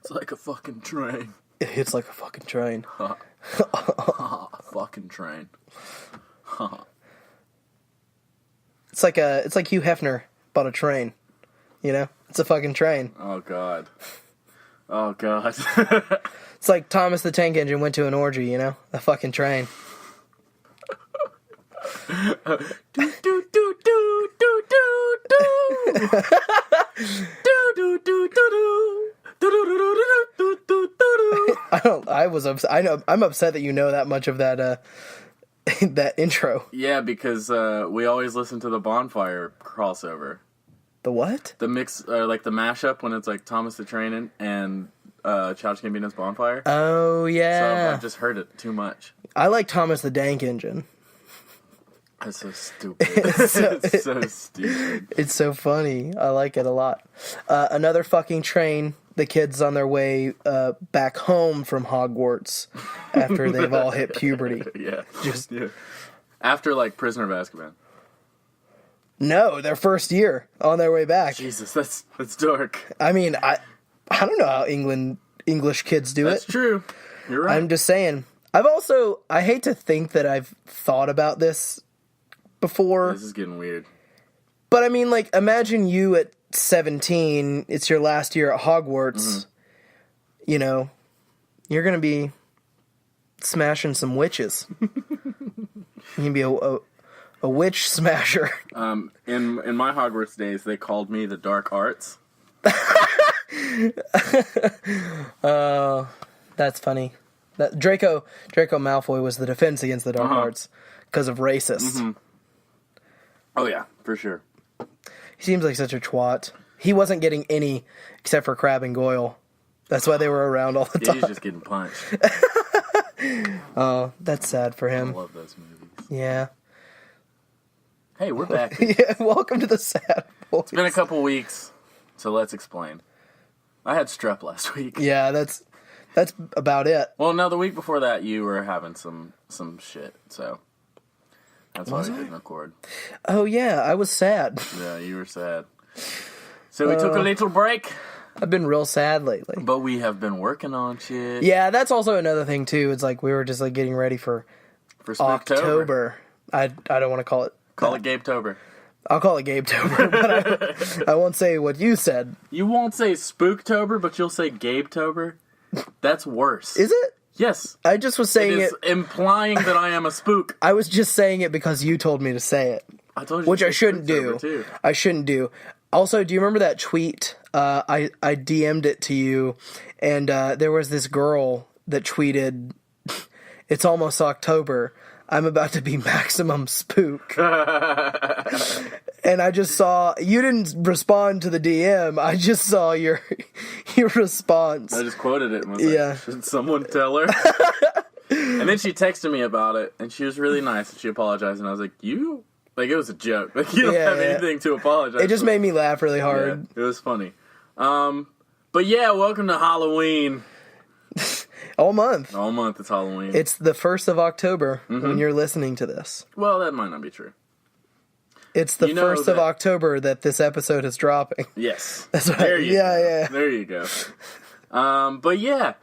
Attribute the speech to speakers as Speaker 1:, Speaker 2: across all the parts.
Speaker 1: It's like a fucking train.
Speaker 2: It hits like a fucking train.
Speaker 1: Fucking train.
Speaker 2: It's like Hugh Hefner bought a train. You know? It's a fucking train.
Speaker 1: Oh, God. Oh, God.
Speaker 2: It's like Thomas the Tank Engine went to an orgy, you know? A fucking train.
Speaker 1: Do, do, do, do, do, do, do. Do, do, do, do, do.
Speaker 2: I'm upset that you know that much of that that intro.
Speaker 1: Yeah, because we always listen to the Bonfire crossover.
Speaker 2: The what?
Speaker 1: The mix, like the mashup when it's like Thomas the Train and Childish Gambino's Bonfire.
Speaker 2: Oh, yeah.
Speaker 1: So I've just heard it too much.
Speaker 2: I like Thomas the Dank Engine.
Speaker 1: That's so stupid. It's so stupid.
Speaker 2: It's so funny. I like it a lot. Another fucking train. The kids on their way back home from Hogwarts after they've all hit puberty.
Speaker 1: Yeah. After, like, Prisoner of Azkaban.
Speaker 2: No, their first year on their way back.
Speaker 1: Jesus, that's dark.
Speaker 2: I mean, I don't know how English kids do
Speaker 1: That's true. You're right.
Speaker 2: I'm just saying. I hate to think that I've thought about this before.
Speaker 1: This is getting weird.
Speaker 2: But I mean, like, imagine you at 17, it's your last year at Hogwarts. Mm-hmm. You know, you're going to be smashing some witches. You can be a witch smasher.
Speaker 1: In my Hogwarts days, they called me the Dark Arts.
Speaker 2: Oh, that's funny. Draco Malfoy was the defense against the Dark Arts because of racists.
Speaker 1: Mm-hmm. Oh yeah, for sure.
Speaker 2: He seems like such a twat. He wasn't getting any except for Crabbe and Goyle. That's why they were around all the time.
Speaker 1: He's just getting punched.
Speaker 2: Oh, that's sad for him.
Speaker 1: I love those movies.
Speaker 2: Yeah.
Speaker 1: Hey, we're back.
Speaker 2: Yeah, welcome to the Sad Bois.
Speaker 1: It's been a couple weeks, so let's explain. I had strep last week.
Speaker 2: Yeah, that's about it.
Speaker 1: Well, no, the week before that, you were having some shit, so that's why we didn't record.
Speaker 2: Oh, yeah, I was sad.
Speaker 1: Yeah, you were sad. So we took a little break.
Speaker 2: I've been real sad lately.
Speaker 1: But we have been working on shit.
Speaker 2: Yeah, that's also another thing, too. It's like we were just like getting ready for
Speaker 1: Spooktober.
Speaker 2: October. I don't want to call it.
Speaker 1: Call it Gabe-tober.
Speaker 2: I'll call it Gabe-tober, but I won't say what you said.
Speaker 1: You won't say Spooktober, but you'll say Gabe-tober? That's worse.
Speaker 2: Is it?
Speaker 1: Yes.
Speaker 2: I just was saying
Speaker 1: it. Is implying that I am a spook.
Speaker 2: I was just saying it because you told me to say it.
Speaker 1: I told you.
Speaker 2: Which I shouldn't do.
Speaker 1: Too.
Speaker 2: I shouldn't do. Also, do you remember that tweet? I DM'd it to you, and there was this girl that tweeted, "It's almost October. I'm about to be maximum spook." And I just saw, you didn't respond to the DM, I just saw your response.
Speaker 1: I just quoted it and was like, should someone tell her? And then she texted me about it, and she was really nice, and she apologized, and I was like, you? Like, it was a joke. Like, you don't have anything to apologize
Speaker 2: for. It just made me laugh really hard.
Speaker 1: Yeah, it was funny. But yeah, welcome to Halloween.
Speaker 2: All month.
Speaker 1: All month it's Halloween.
Speaker 2: It's the 1st of October when you're listening to this.
Speaker 1: Well, that might not be true.
Speaker 2: It's the 1st of October that this episode is dropping.
Speaker 1: Yes.
Speaker 2: That's right. There you go. Yeah.
Speaker 1: There you go. But yeah,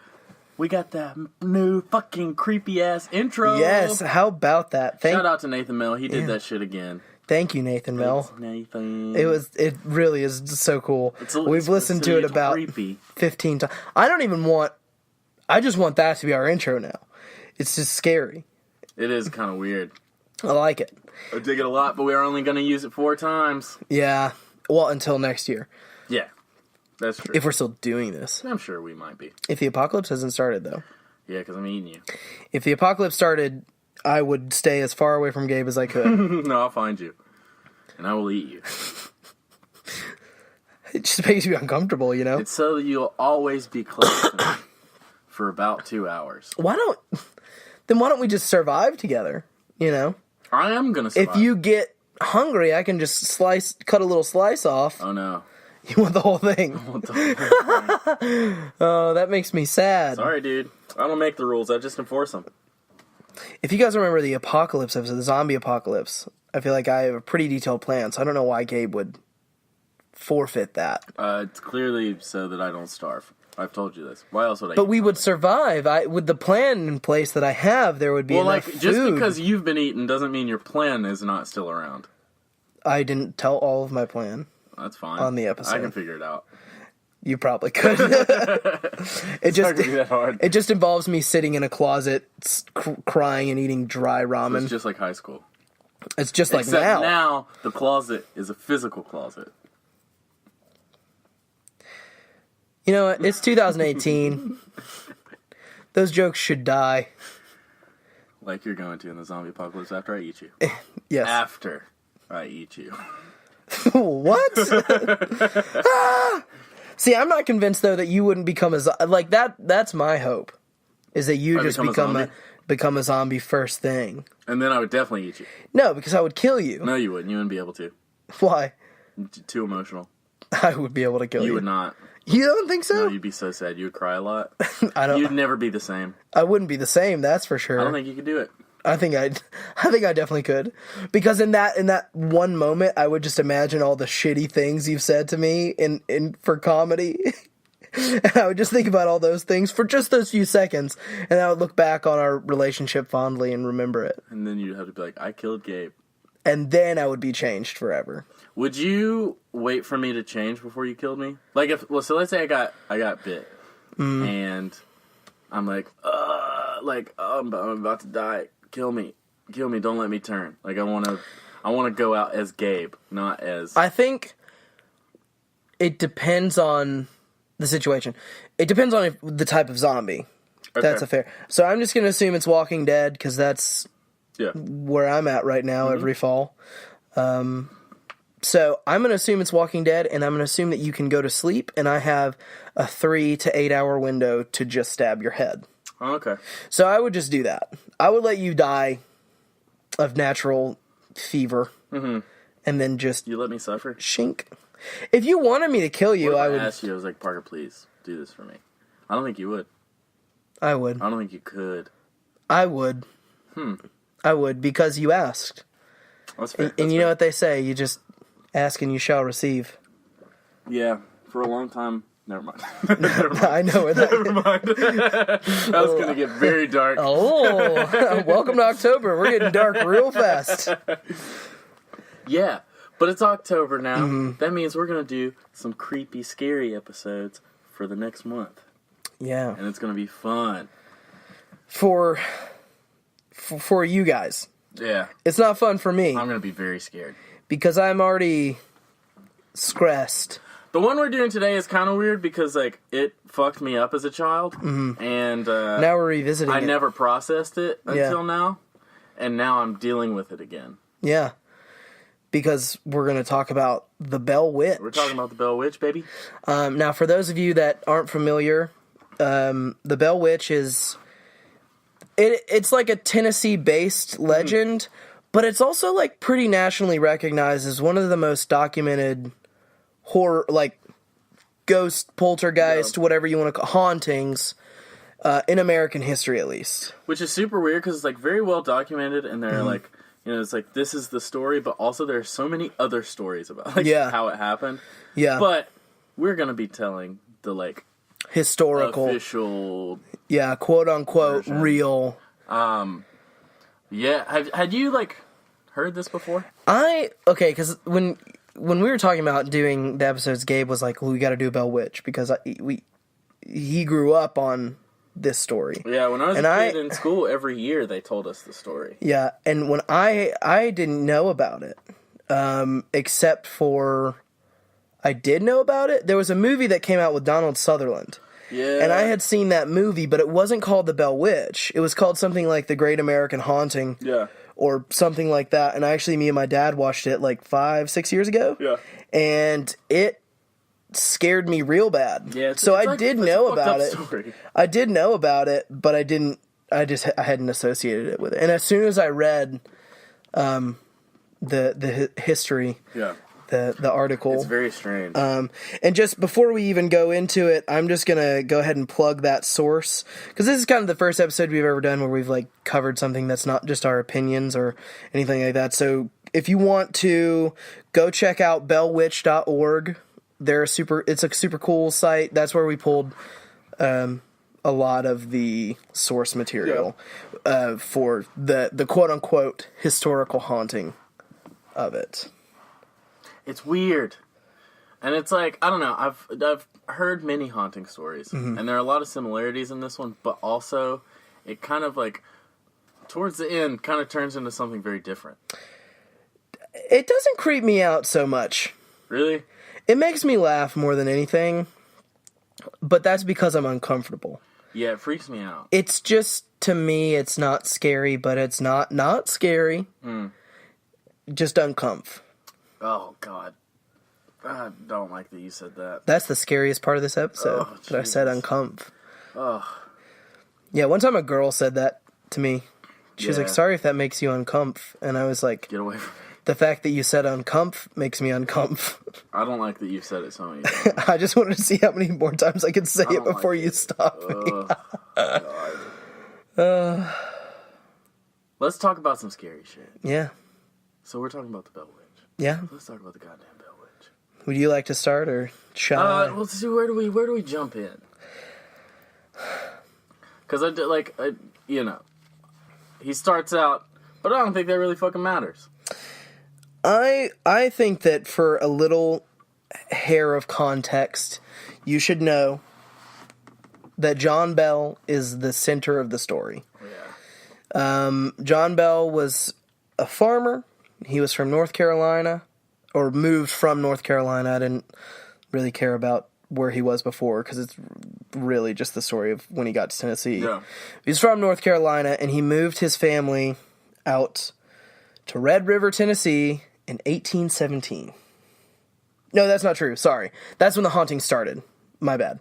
Speaker 1: we got that new fucking creepy-ass intro.
Speaker 2: Yes, how about that?
Speaker 1: Shout out to Nathan Mill. He did that shit again.
Speaker 2: Thank you, Nathan Mill.
Speaker 1: Thanks, Nathan.
Speaker 2: It really is so cool. We've listened to it about 15 times. I just want that to be our intro now. It's just scary.
Speaker 1: It is kind of weird.
Speaker 2: I like it.
Speaker 1: I dig it a lot, but we're only going to use it 4 times.
Speaker 2: Yeah. Well, until next year.
Speaker 1: Yeah. That's true.
Speaker 2: If we're still doing this.
Speaker 1: I'm sure we might be.
Speaker 2: If the apocalypse hasn't started, though.
Speaker 1: Yeah, because I'm eating you.
Speaker 2: If the apocalypse started, I would stay as far away from Gabe as I could.
Speaker 1: No, I'll find you. And I will eat you.
Speaker 2: It just makes me uncomfortable, you know?
Speaker 1: It's so that you'll always be close to me for about 2 hours.
Speaker 2: Why don't... then why don't we just survive together? You know?
Speaker 1: I am gonna survive.
Speaker 2: If you get hungry, I can just cut a little slice off.
Speaker 1: Oh no.
Speaker 2: You want the whole thing?
Speaker 1: I want the whole thing.
Speaker 2: Oh, that makes me sad.
Speaker 1: Sorry, dude. I don't make the rules. I just enforce them.
Speaker 2: If you guys remember the apocalypse episode, the zombie apocalypse, I feel like I have a pretty detailed plan, so I don't know why Gabe would forfeit that.
Speaker 1: It's clearly so that I don't starve. I've told you this. Why else would I?
Speaker 2: But we would survive. With the plan in place that I have, there would be enough food.
Speaker 1: Just because you've been eaten doesn't mean your plan is not still around.
Speaker 2: I didn't tell all of my plan.
Speaker 1: That's fine.
Speaker 2: On the episode.
Speaker 1: I can figure it out.
Speaker 2: You probably could.
Speaker 1: It's not gonna be that hard.
Speaker 2: It just involves me sitting in a closet, crying and eating dry ramen.
Speaker 1: So it's just like high school.
Speaker 2: It's just like
Speaker 1: Except now the closet is a physical closet.
Speaker 2: You know what? It's 2018. Those jokes should die.
Speaker 1: Like you're going to in the zombie apocalypse after I eat you.
Speaker 2: Yes.
Speaker 1: After I eat you.
Speaker 2: What? See, I'm not convinced though that you wouldn't become like that. That's my hope, is that you just become a zombie first thing.
Speaker 1: And then I would definitely eat you.
Speaker 2: No, because I would kill you.
Speaker 1: No, you wouldn't. You wouldn't be able to.
Speaker 2: Why?
Speaker 1: Too emotional.
Speaker 2: I would be able to kill you.
Speaker 1: You would not.
Speaker 2: You don't think so?
Speaker 1: No, you'd be so sad. You would cry a lot. You'd never be the same.
Speaker 2: I wouldn't be the same. That's for sure.
Speaker 1: I don't think you could do it.
Speaker 2: I think I definitely could, because in that one moment, I would just imagine all the shitty things you've said to me in for comedy, and I would just think about all those things for just those few seconds, and I would look back on our relationship fondly and remember it.
Speaker 1: And then you'd have to be like, I killed Gabe.
Speaker 2: And then I would be changed forever.
Speaker 1: Would you wait for me to change before you killed me? Like so let's say I got bit, and I'm like, I'm about to die. Kill me, don't let me turn. Like I want to go out as Gabe, not as...
Speaker 2: I think it depends on the situation. It depends on the type of zombie. Okay. That's a fair... So I'm just going to assume it's Walking Dead, because that's where I'm at right now every fall. So I'm going to assume it's Walking Dead, and I'm going to assume that you can go to sleep, and I have a 3 to 8 hour window to just stab your head.
Speaker 1: Oh, okay.
Speaker 2: So I would just do that. I would let you die of natural fever, and then just...
Speaker 1: You let me suffer?
Speaker 2: Shink. If you wanted me to kill you, I would...
Speaker 1: I asked you, I was like, Parker, please, do this for me. I don't think you would.
Speaker 2: I would.
Speaker 1: I don't think you could.
Speaker 2: I would. I would, because you asked.
Speaker 1: That's fair.
Speaker 2: And you know what they say, you just ask and you shall receive.
Speaker 1: Yeah, for a long time... Never mind.
Speaker 2: I know where that...
Speaker 1: Never mind. That was going to get very dark.
Speaker 2: Oh, welcome to October. We're getting dark real fast.
Speaker 1: Yeah, but it's October now. That means we're going to do some creepy, scary episodes for the next month.
Speaker 2: Yeah.
Speaker 1: And it's going to be fun.
Speaker 2: For you guys.
Speaker 1: Yeah.
Speaker 2: It's not fun for me.
Speaker 1: I'm going to be very scared.
Speaker 2: Because I'm already stressed.
Speaker 1: The one we're doing today is kind of weird because, like, it fucked me up as a child. And
Speaker 2: now we're revisiting it.
Speaker 1: I never processed it until now. And now I'm dealing with it again.
Speaker 2: Yeah. Because we're going to talk about the Bell Witch.
Speaker 1: We're talking about the Bell Witch, baby.
Speaker 2: Now, for those of you that aren't familiar, the Bell Witch is... It's like a Tennessee-based legend, but it's also, like, pretty nationally recognized as one of the most documented... horror, like, ghost, poltergeist, whatever you want to call hauntings, in American history, at least.
Speaker 1: Which is super weird, because it's, like, very well documented, and they're, like, you know, it's like, this is the story, but also there are so many other stories about, like, how it happened. Yeah. But we're going to be telling the, like...
Speaker 2: historical...
Speaker 1: official...
Speaker 2: Yeah, quote-unquote, version. Real...
Speaker 1: Yeah, had you, like, heard this before?
Speaker 2: Okay, because when we were talking about doing the episodes, Gabe was like, well, we got to do Bell Witch, because he grew up on this story.
Speaker 1: Yeah, when I was a kid in school, every year they told us the story.
Speaker 2: Yeah, and when I didn't know about it, except for I did know about it. There was a movie that came out with Donald Sutherland.
Speaker 1: Yeah.
Speaker 2: And I had seen that movie, but it wasn't called The Bell Witch. It was called something like The Great American Haunting. Yeah. Or something like that. And me and my dad watched it like 5-6 years ago. Yeah. And it scared me real bad. Yeah. So I did know about it. Story. I did know about it, but I didn't I hadn't associated it with it. And as soon as I read the history, the article,
Speaker 1: it's very strange.
Speaker 2: And just before we even go into it, I'm just gonna go ahead and plug that source, because this is kind of the first episode we've ever done where we've like covered something that's not just our opinions or anything like that. So if you want to go check out bellwitch.org, it's a super cool site. That's where we pulled a lot of the source material for the quote unquote historical haunting of it.
Speaker 1: It's weird. And it's like, I don't know, I've heard many haunting stories, and there are a lot of similarities in this one, but also it kind of like, towards the end, kind of turns into something very different.
Speaker 2: It doesn't creep me out so much.
Speaker 1: Really?
Speaker 2: It makes me laugh more than anything, but that's because I'm uncomfortable.
Speaker 1: Yeah, it freaks me out.
Speaker 2: It's just, to me, it's not scary, but it's not scary. Just uncomf.
Speaker 1: Oh, God. I don't like that you said that.
Speaker 2: That's the scariest part of this episode, that I said uncomf.
Speaker 1: Oh.
Speaker 2: Yeah, one time a girl said that to me. She was like, sorry if that makes you uncomf. And I was like,
Speaker 1: get away from me.
Speaker 2: The fact that you said uncomf makes me uncomf.
Speaker 1: I don't like that you've said it so many times.
Speaker 2: I just wanted to see how many more times I could say it before you stop me.
Speaker 1: God. Let's talk about some scary shit.
Speaker 2: Yeah.
Speaker 1: So we're talking about the Bell Witch.
Speaker 2: Yeah.
Speaker 1: Let's talk about the goddamn Bell Witch.
Speaker 2: Would you like to start, or shall I?
Speaker 1: Let's see, where do we jump in? Because he starts out, but I don't think that really fucking matters.
Speaker 2: I think that for a little hair of context, you should know that John Bell is the center of the story. Yeah. John Bell was a farmer. He was from North Carolina, or moved from North Carolina. I didn't really care about where he was before, because it's really just the story of when he got to Tennessee. Yeah. He's from North Carolina, and he moved his family out to Red River, Tennessee in 1817. No, that's not true. Sorry. That's when the haunting started. My bad.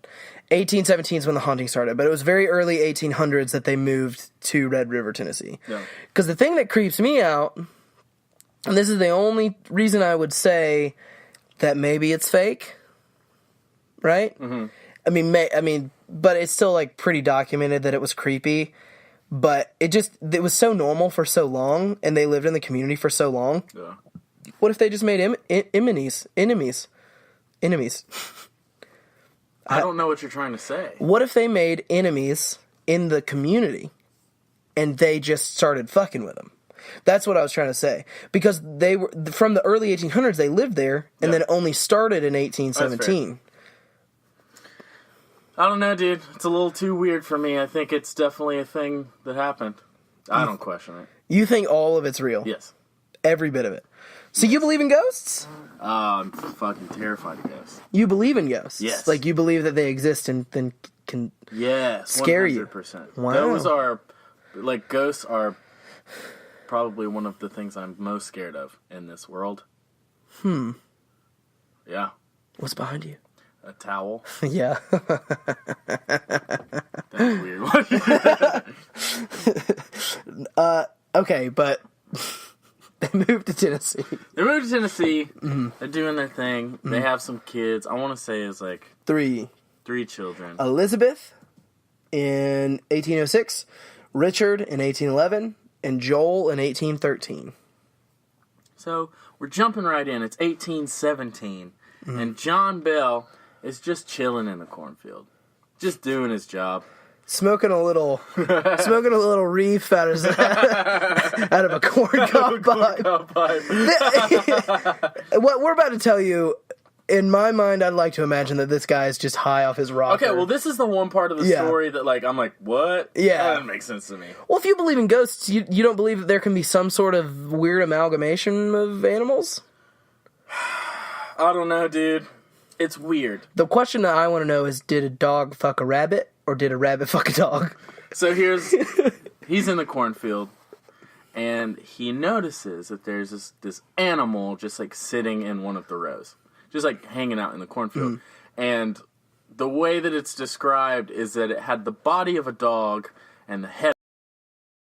Speaker 2: 1817 is when the haunting started, but it was very early 1800s that they moved to Red River, Tennessee. Because the thing that creeps me out, and this is the only reason I would say that maybe it's fake, right? Mm-hmm. I mean, but it's still like pretty documented that it was creepy. But it was so normal for so long, and they lived in the community for so long. Yeah. What if they just made enemies?
Speaker 1: I don't know what you're trying to say.
Speaker 2: What if they made enemies in the community, and they just started fucking with them? That's what I was trying to say. Because they were, from the early 1800s, they lived there, and then it only started in 1817.
Speaker 1: I don't know, dude. It's a little too weird for me. I think it's definitely a thing that happened. I don't question it.
Speaker 2: You think all of it's real?
Speaker 1: Yes.
Speaker 2: Every bit of it. So you believe in ghosts?
Speaker 1: I'm fucking terrified of ghosts.
Speaker 2: You believe in ghosts?
Speaker 1: Yes.
Speaker 2: Like, you believe that they exist and then can scare
Speaker 1: 100%.
Speaker 2: You? Wow.
Speaker 1: Ghosts are probably one of the things I'm most scared of in this world. Yeah.
Speaker 2: What's behind you?
Speaker 1: A towel.
Speaker 2: Yeah.
Speaker 1: That's a weird one.
Speaker 2: Okay, but they moved to Tennessee.
Speaker 1: Mm-hmm. They're doing their thing. Mm-hmm. They have some kids. I want to say it's like...
Speaker 2: Three
Speaker 1: children.
Speaker 2: Elizabeth in 1806, Richard in 1811, and Joel in 1813.
Speaker 1: So, we're jumping right in. It's 1817, and John Bell is just chilling in the cornfield. Just doing his job.
Speaker 2: Smoking a little reef out of a corn cob pipe. What we're about to tell you, in my mind, I'd like to imagine that this guy is just high off his rocker.
Speaker 1: Okay, well, this is the one part of the story that, like, I'm like, what?
Speaker 2: Yeah.
Speaker 1: That doesn't make sense to me.
Speaker 2: Well, if you believe in ghosts, you don't believe that there can be some sort of weird amalgamation of animals?
Speaker 1: I don't know, dude. It's weird.
Speaker 2: The question that I want to know is, did a dog fuck a rabbit, or did a rabbit fuck a dog?
Speaker 1: So he's in the cornfield, and he notices that there's this animal just, like, sitting in one of the rows. Just, like, hanging out in the cornfield. And the way that it's described is that it had the body of a dog and the head